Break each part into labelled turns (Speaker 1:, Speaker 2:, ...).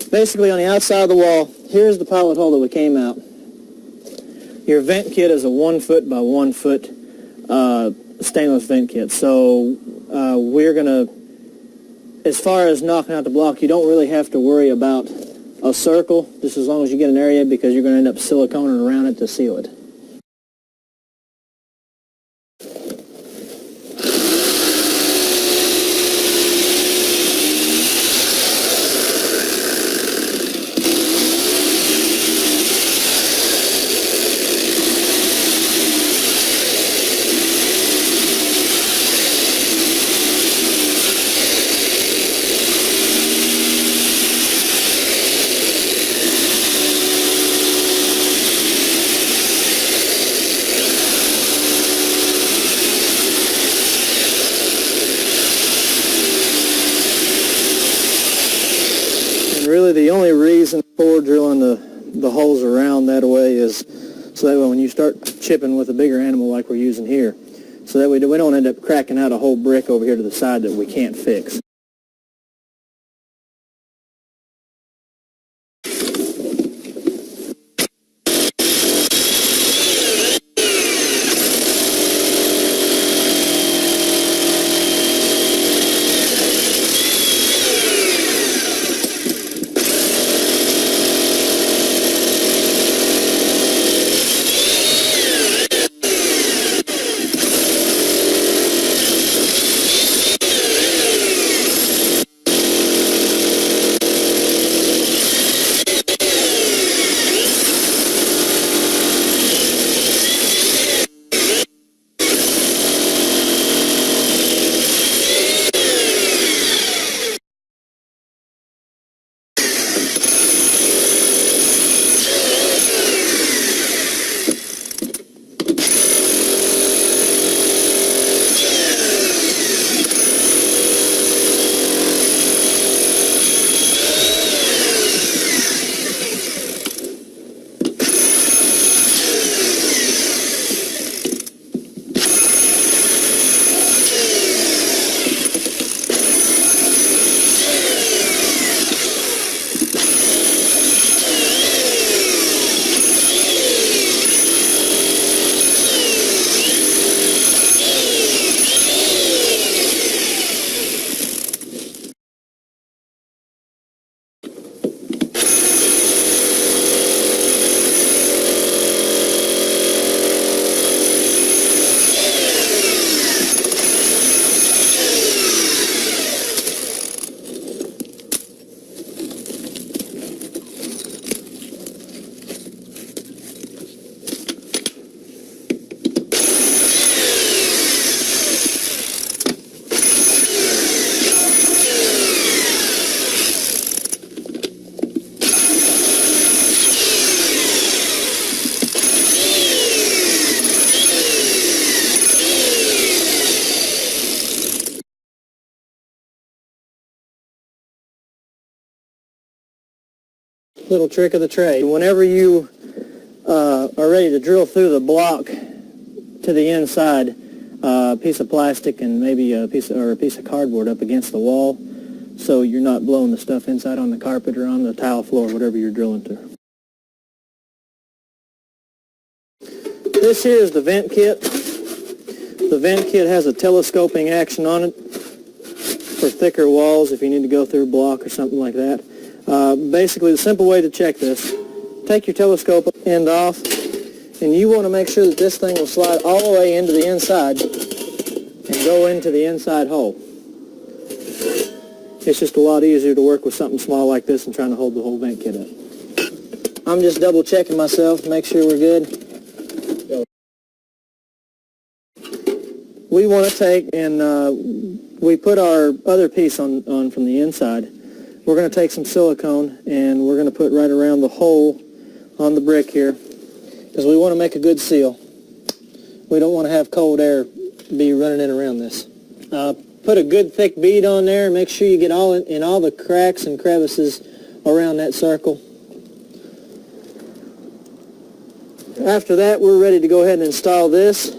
Speaker 1: Basically, on the outside of the wall, here's the pilot hole that we came out. Your vent kit is a 1 foot by 1 foot stainless vent kit. So we're going to, as far as knocking out the block, you don't really have to worry about a circle, just as long as you get an area, because you're going to end up siliconing around it to seal it. Really, the only reason for drilling the holes around that way is so that way when you start chipping with a bigger animal like we're using here, so that we don't end up cracking out a whole brick over here to the side that we can't fix. Little trick of the trade. Whenever you are ready to drill through the block to the inside, a piece of plastic and maybe a piece of cardboard up against the wall, so you're not blowing the stuff inside on the carpet or on the tile floor, whatever you're drilling through. This here is the vent kit. The vent kit has a telescoping action on it for thicker walls if you need to go through a block or something like that. Basically, the simple way to check this, take your telescope end off, and you want to make sure that this thing will slide all the way into the inside and go into the inside hole. It's just a lot easier to work with something small like this than trying to hold the whole vent kit up. I'm just double checking myself to make sure we're good. We want to take and we put our other piece on from the inside. We're going to take some silicone and we're going to put right around the hole on the brick here. because we want to make a good seal. We don't want to have cold air be running in around this. Put a good thick bead on there. Make sure you get in all the cracks and crevices around that circle. After that, we're ready to go ahead and install this.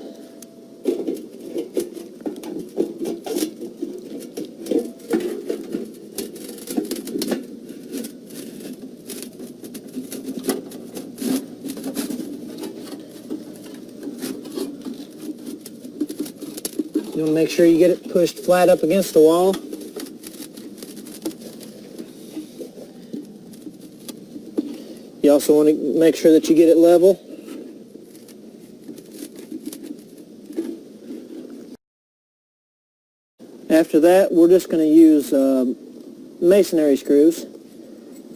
Speaker 1: You want to make sure you get it pushed flat up against the wall. You also want to make sure that you get it level. After that, we're just going to use masonry screws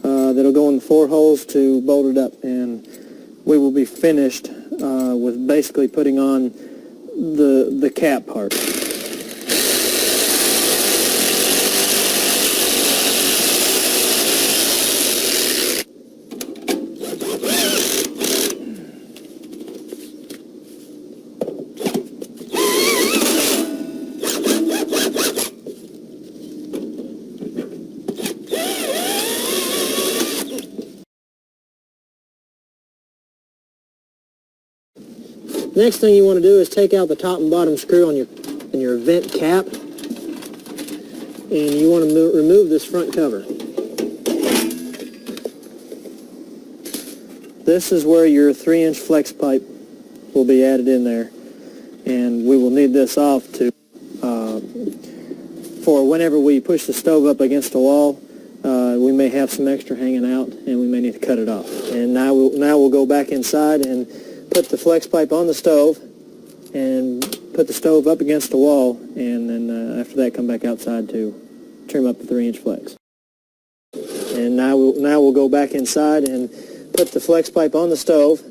Speaker 1: that'll go in the 4 holes to bolt it up, and we will be finished with basically putting on the cap part. Next thing you want to do is take out the top and bottom screw on your vent cap, and you want to remove this front cover. This is where your 3-inch flex pipe will be added in there, and we will need this off for whenever we push the stove up against a wall. We may have some extra hanging out, and we may need to cut it off. And now we'll go back inside and put the flex pipe on the stove and put the stove up against the wall, and then after that come back outside to trim up the 3-inch flex. And now we'll go back inside and put the flex pipe on the stove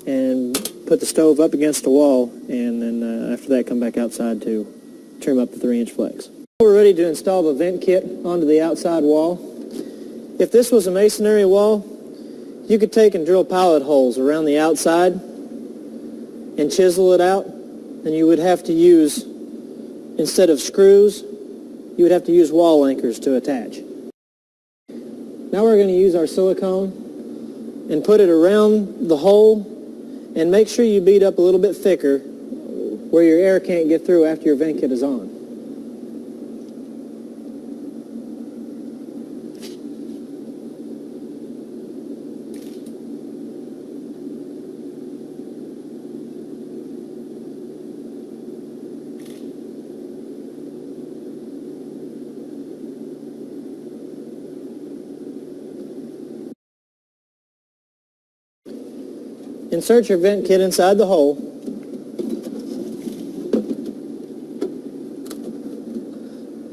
Speaker 1: and put the stove up against the wall, and then after that come back outside to trim up the 3-inch flex. We're ready to install the vent kit onto the outside wall. If this was a masonry wall, you could take and drill pilot holes around the outside and chisel it out, and you would have to use, instead of screws, you would have to use wall anchors to attach. Now we're going to use our silicone and put it around the hole, and make sure you beat up a little bit thicker where your air can't get through after your vent kit is on. Insert your vent kit inside the hole.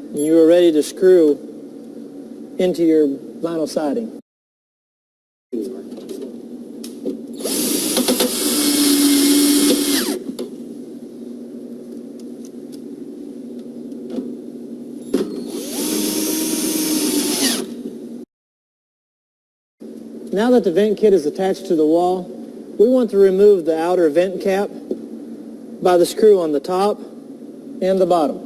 Speaker 1: And you are ready to screw into your vinyl siding. Now that the vent kit is attached to the wall, we want to remove the outer vent cap by the screw on the top and the bottom.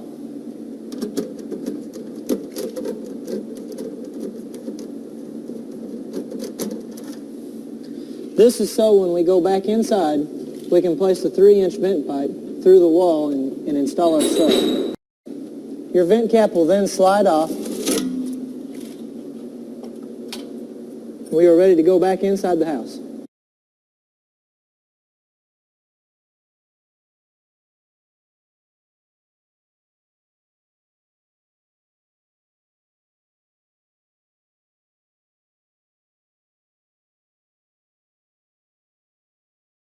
Speaker 1: This is so when we go back inside, we can place the 3-inch vent pipe through the wall and install our stove. Your vent cap will then slide off. We are ready to go back inside the house.